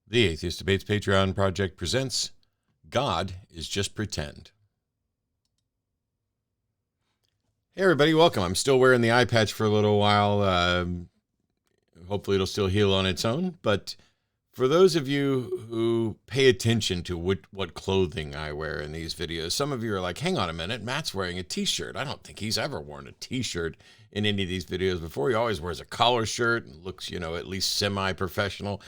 The Atheist Debates Patreon project presents God is Just Pretend. Hey everybody, welcome. I'm still wearing the eye patch for a little while. Hopefully it'll still heal on its own. But for those of you who pay attention to what clothing I wear in these videos, some of you are like, hang on a minute, Matt's wearing a t-shirt. I don't think he's ever worn a t-shirt in any of these videos before. He always wears a collar shirt and looks, at least semi-professional.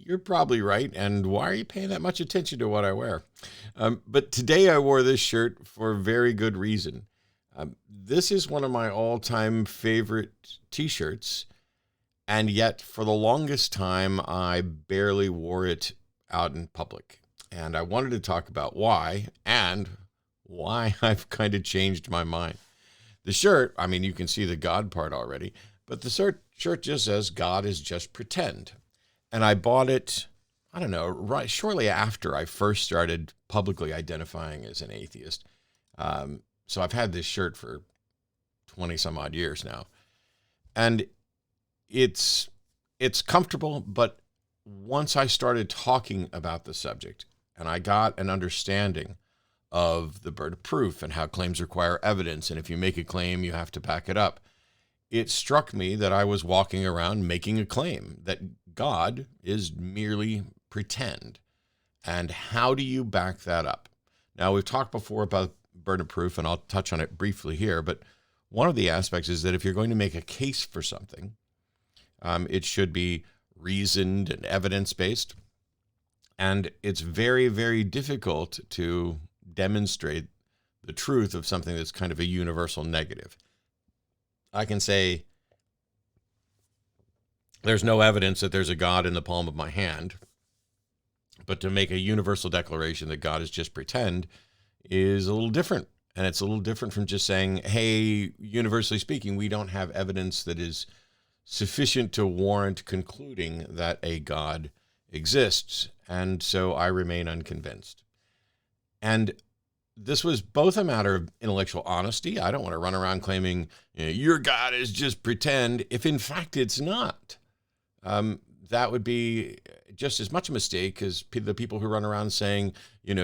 You're probably right. And why are you paying that much attention to what I wear? But today I wore this shirt for a very good reason. This is one of my all-time favorite t-shirts. And yet for the longest time, I barely wore it out in public. And I wanted to talk about why and why I've kind of changed my mind. The shirt, you can see the God part already, but the shirt just says God is just pretend. And I bought it, right shortly after I first started publicly identifying as an atheist. So I've had this shirt for 20 some odd years now. And it's comfortable, but once I started talking about the subject and I got an understanding of the burden of proof and how claims require evidence, and if you make a claim, you have to back it up, it struck me that I was walking around making a claim that God is merely pretend. And how do you back that up? Now, we've talked before about burden of proof, and I'll touch on it briefly here, but one of the aspects is that if you're going to make a case for something, it should be reasoned and evidence-based. And it's very, very difficult to demonstrate the truth of something that's kind of a universal negative. I can say there's no evidence that there's a God in the palm of my hand, but to make a universal declaration that God is just pretend is a little different. And it's a little different from just saying, hey, universally speaking, we don't have evidence that is sufficient to warrant concluding that a God exists. And so I remain unconvinced. And this was both a matter of intellectual honesty. I don't want to run around claiming, your God is just pretend, if in fact it's not. That would be just as much a mistake as the people who run around saying,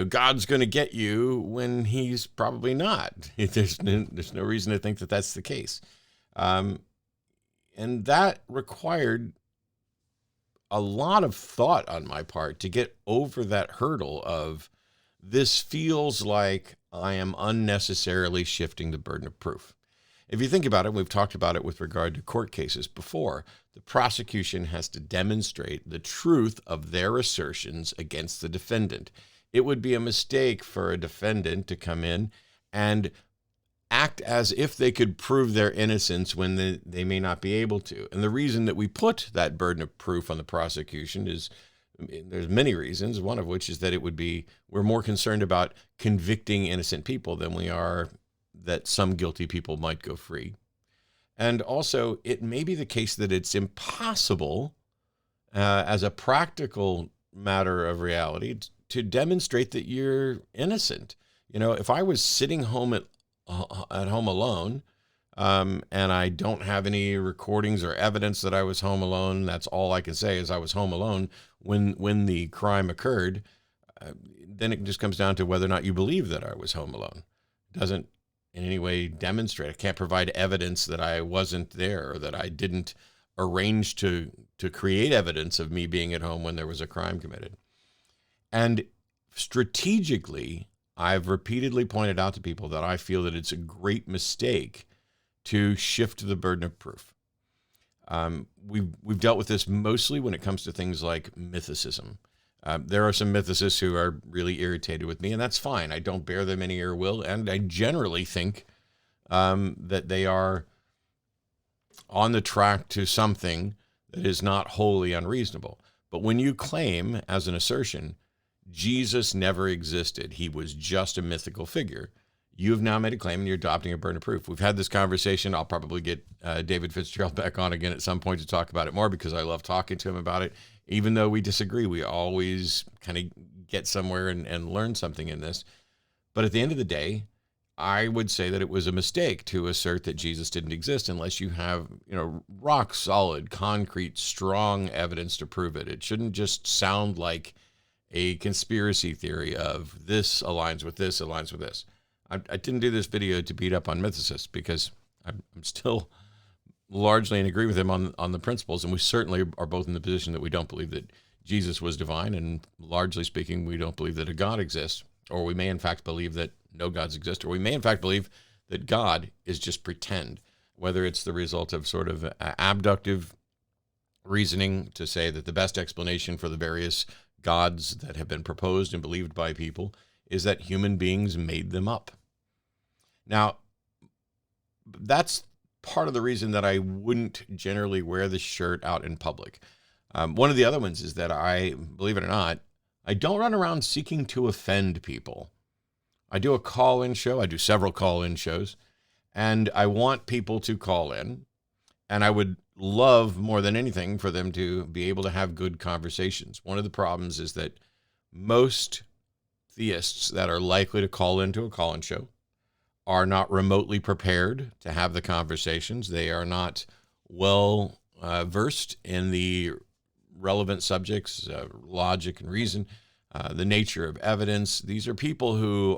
God's going to get you when he's probably not. There's no reason to think that that's the case. And that required a lot of thought on my part to get over that hurdle of this feels like I am unnecessarily shifting the burden of proof. If you think about it, we've talked about it with regard to court cases before, the prosecution has to demonstrate the truth of their assertions against the defendant. It would be a mistake for a defendant to come in and act as if they could prove their innocence when they may not be able to. And the reason that we put that burden of proof on the prosecution is, there's many reasons, one of which is that we're more concerned about convicting innocent people than we are that some guilty people might go free. And also, it may be the case that it's impossible, as a practical matter of reality, to demonstrate that you're innocent. If I was sitting home at home alone, and I don't have any recordings or evidence that I was home alone, that's all I can say is I was home alone when the crime occurred, then it just comes down to whether or not you believe that I was home alone. It doesn't in any way demonstrate. I can't provide evidence that I wasn't there or that I didn't arrange to create evidence of me being at home when there was a crime committed. And strategically, I've repeatedly pointed out to people that I feel that it's a great mistake to shift the burden of proof. We've dealt with this mostly when it comes to things like mythicism. There are some mythicists who are really irritated with me, and that's fine. I don't bear them any ill will, and I generally think that they are on the track to something that is not wholly unreasonable. But when you claim as an assertion, Jesus never existed, he was just a mythical figure, you've now made a claim and you're adopting a burden of proof. We've had this conversation. I'll probably get David Fitzgerald back on again at some point to talk about it more because I love talking to him about it. Even though we disagree, we always kind of get somewhere and learn something in this. But at the end of the day, I would say that it was a mistake to assert that Jesus didn't exist unless you have, rock solid, concrete, strong evidence to prove it. It shouldn't just sound like a conspiracy theory of this aligns with this, aligns with this. I didn't do this video to beat up on mythicists because I'm still largely in agreement with him on the principles, and we certainly are both in the position that we don't believe that Jesus was divine, and largely speaking, we don't believe that a God exists, or we may in fact believe that no gods exist, or we may in fact believe that God is just pretend, whether it's the result of sort of abductive reasoning to say that the best explanation for the various gods that have been proposed and believed by people is that human beings made them up. Now, that's part of the reason that I wouldn't generally wear the shirt out in public. One of the other ones is that I, believe it or not, I don't run around seeking to offend people. I do a call-in show. I do several call-in shows, and I want people to call in, and I would love more than anything for them to be able to have good conversations. One of the problems is that most theists that are likely to call into a call-in show are not remotely prepared to have the conversations. They are not well versed in the relevant subjects, logic and reason, the nature of evidence. These are people who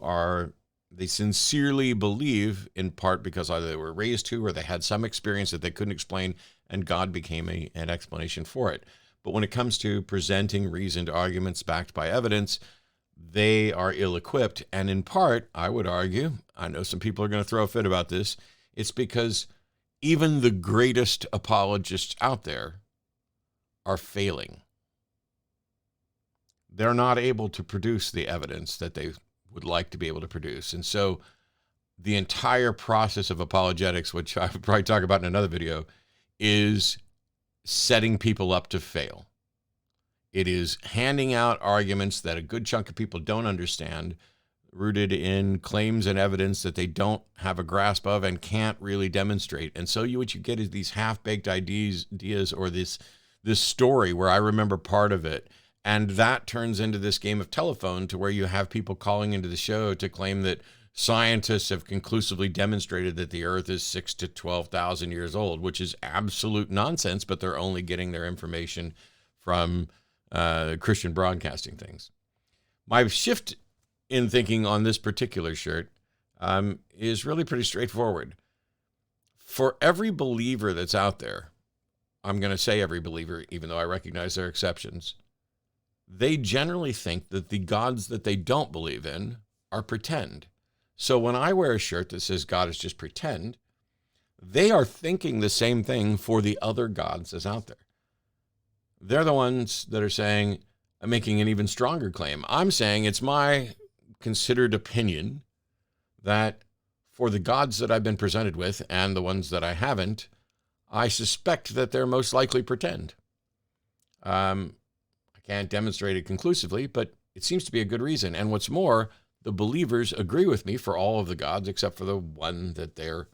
they sincerely believe, in part because either they were raised to or they had some experience that they couldn't explain, and God became an explanation for it. But when it comes to presenting reasoned arguments backed by evidence, they are ill-equipped. And in part, I would argue, I know some people are going to throw a fit about this, it's because even the greatest apologists out there are failing. They're not able to produce the evidence that they would like to be able to produce. And so the entire process of apologetics, which I would probably talk about in another video, is setting people up to fail. It is handing out arguments that a good chunk of people don't understand, rooted in claims and evidence that they don't have a grasp of and can't really demonstrate. And so what you get is these half-baked ideas or this story where I remember part of it. And that turns into this game of telephone to where you have people calling into the show to claim that scientists have conclusively demonstrated that the earth is 6,000 to 12,000 years old, which is absolute nonsense, but they're only getting their information from Christian broadcasting things. My shift in thinking on this particular shirt is really pretty straightforward. For every believer that's out there, I'm going to say every believer, even though I recognize there are exceptions, they generally think that the gods that they don't believe in are pretend. So when I wear a shirt that says God is just pretend, they are thinking the same thing for the other gods that's out there. They're the ones that are saying, making an even stronger claim. I'm saying it's my considered opinion that for the gods that I've been presented with and the ones that I haven't, I suspect that they're most likely pretend. I can't demonstrate it conclusively, but it seems to be a good reason. And what's more, the believers agree with me for all of the gods except for the one that they're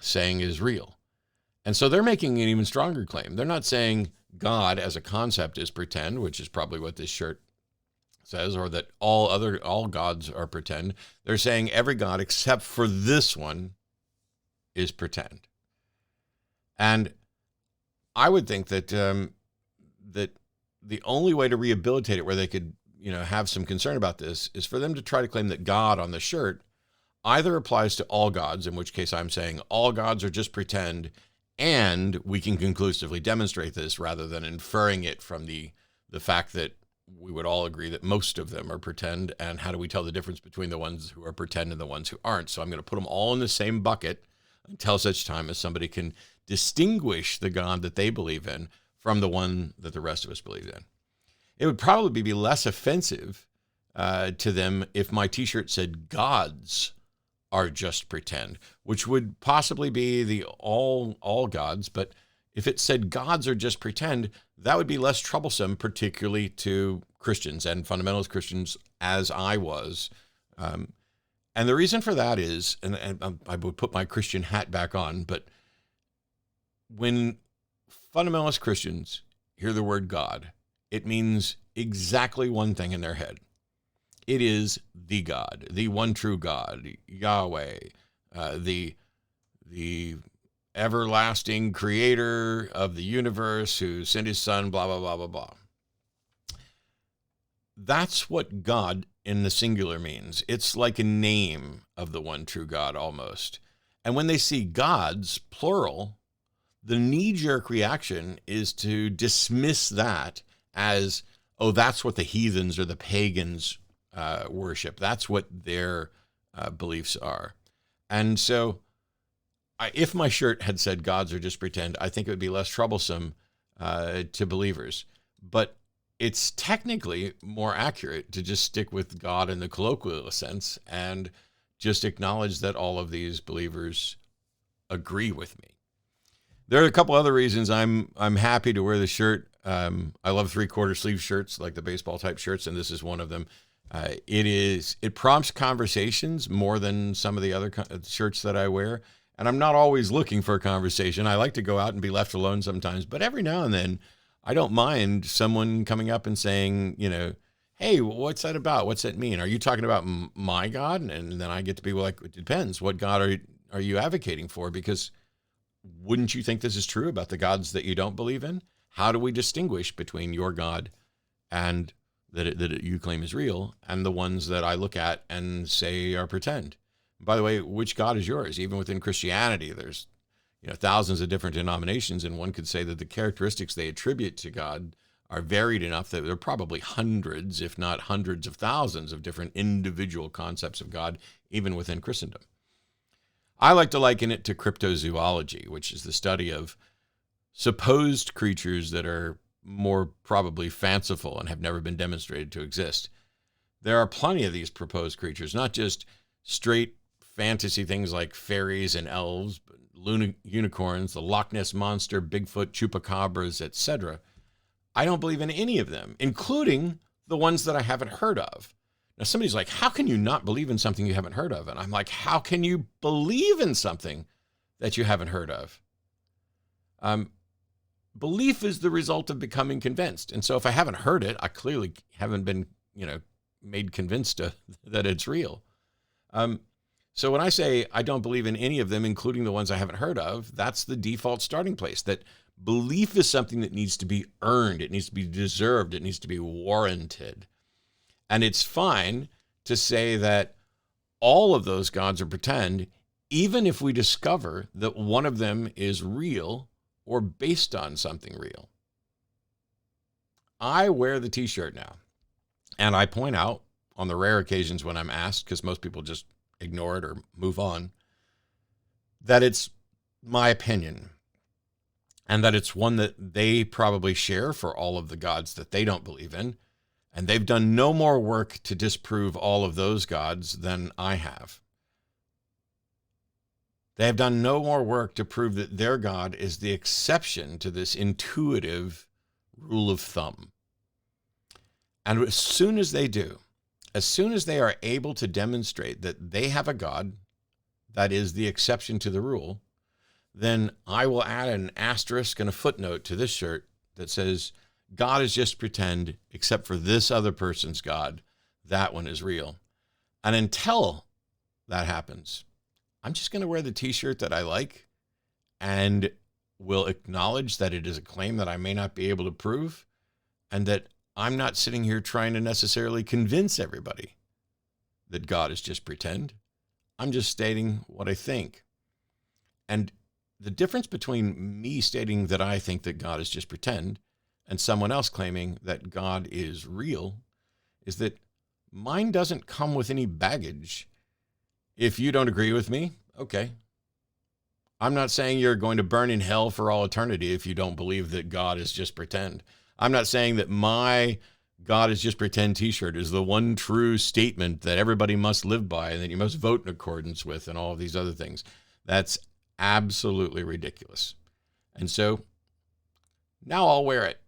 saying is real. And so they're making an even stronger claim. They're not saying God as a concept is pretend, which is probably what this shirt says, or that all gods are pretend. They're saying every god except for this one is pretend. And I would think that that the only way to rehabilitate it, where they could, have some concern about this, is for them to try to claim that God on the shirt either applies to all gods, in which case I'm saying all gods are just pretend, and we can conclusively demonstrate this rather than inferring it from the fact that we would all agree that most of them are pretend, and how do we tell the difference between the ones who are pretend and the ones who aren't? So I'm going to put them all in the same bucket until such time as somebody can distinguish the God that they believe in from the one that the rest of us believe in. It would probably be less offensive to them if my t-shirt said gods are just pretend, which would possibly be the all gods. But if it said gods are just pretend, that would be less troublesome, particularly to Christians and fundamentalist Christians, as I was. And the reason for that is, and I would put my Christian hat back on, but when fundamentalist Christians hear the word God, it means exactly one thing in their head. It is the God, the one true God, Yahweh, the everlasting creator of the universe who sent his son, blah, blah, blah, blah, blah. That's what God in the singular means. It's like a name of the one true God almost. And when they see gods, plural, the knee-jerk reaction is to dismiss that as, oh, that's what the heathens or the pagans worship. That's what their beliefs are. And so if my shirt had said gods are just pretend, I think it would be less troublesome to believers. But it's technically more accurate to just stick with God in the colloquial sense and just acknowledge that all of these believers agree with me. There are a couple other reasons I'm happy to wear the shirt. I love 3/4 sleeve shirts, like the baseball type shirts, and this is one of them. It prompts conversations more than some of the other shirts that I wear. And I'm not always looking for a conversation. I like to go out and be left alone sometimes, but every now and then I don't mind someone coming up and saying, hey, what's that about? What's that mean? Are you talking about my God? And then I get to be like, it depends. What God are you advocating for? Because wouldn't you think this is true about the gods that you don't believe in? How do we distinguish between your God and that you claim is real and the ones that I look at and say are pretend? By the way, which God is yours? Even within Christianity, there's thousands of different denominations, and one could say that the characteristics they attribute to God are varied enough that there are probably hundreds, if not hundreds of thousands of different individual concepts of God, even within Christendom. I like to liken it to cryptozoology, which is the study of supposed creatures that are more probably fanciful and have never been demonstrated to exist. There are plenty of these proposed creatures, not just straight fantasy things like fairies and elves, unicorns, the Loch Ness Monster, Bigfoot, chupacabras, etc. I don't believe in any of them, including the ones that I haven't heard of. Now, somebody's like, how can you not believe in something you haven't heard of? And I'm like, how can you believe in something that you haven't heard of? Belief is the result of becoming convinced. And so if I haven't heard it, I clearly haven't been, made convinced that it's real. So when I say I don't believe in any of them, including the ones I haven't heard of, that's the default starting place, that belief is something that needs to be earned. It needs to be deserved. It needs to be warranted. And it's fine to say that all of those gods are pretend, even if we discover that one of them is real or based on something real. I wear the t-shirt now, and I point out on the rare occasions when I'm asked, because most people just ignore it or move on, that it's my opinion and that it's one that they probably share for all of the gods that they don't believe in. And they've done no more work to disprove all of those gods than I have. They have done no more work to prove that their God is the exception to this intuitive rule of thumb. And as soon as they do, as soon as they are able to demonstrate that they have a God that is the exception to the rule, then I will add an asterisk and a footnote to this shirt that says, God is just pretend, except for this other person's God. That one is real. And until that happens, I'm just going to wear the t-shirt that I like and will acknowledge that it is a claim that I may not be able to prove, and that I'm not sitting here trying to necessarily convince everybody that God is just pretend. I'm just stating what I think. And the difference between me stating that I think that God is just pretend and someone else claiming that God is real is that mine doesn't come with any baggage. If you don't agree with me, okay. I'm not saying you're going to burn in hell for all eternity if you don't believe that God is just pretend. I'm not saying that my God is just pretend t-shirt is the one true statement that everybody must live by and that you must vote in accordance with and all of these other things. That's absolutely ridiculous. And so now I'll wear it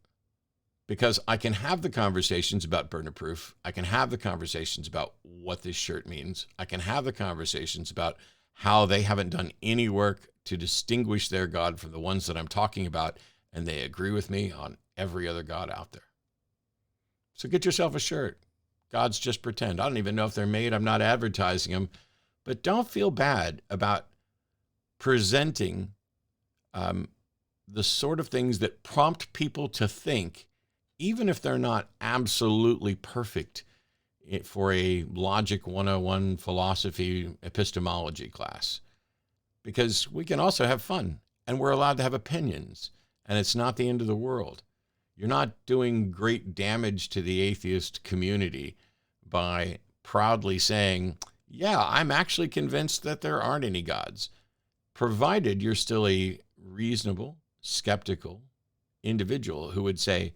because I can have the conversations about burner proof. I can have the conversations about what this shirt means. I can have the conversations about how they haven't done any work to distinguish their God from the ones that I'm talking about, and they agree with me on every other God out there. So get yourself a shirt. Gods just pretend. I don't even know if they're made. I'm not advertising them. But don't feel bad about presenting the sort of things that prompt people to think, even if they're not absolutely perfect for a Logic 101 philosophy epistemology class. Because we can also have fun, and we're allowed to have opinions, and it's not the end of the world. You're not doing great damage to the atheist community by proudly saying, yeah, I'm actually convinced that there aren't any gods, provided you're still a reasonable, skeptical individual who would say,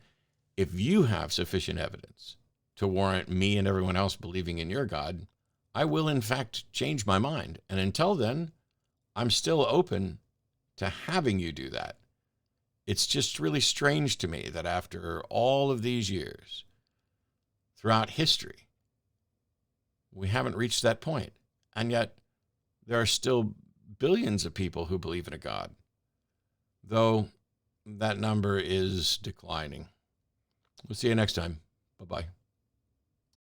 if you have sufficient evidence to warrant me and everyone else believing in your God, I will in fact change my mind. And until then, I'm still open to having you do that. It's just really strange to me that after all of these years, throughout history, we haven't reached that point. And yet there are still billions of people who believe in a God, though that number is declining. We'll see you next time. Bye-bye.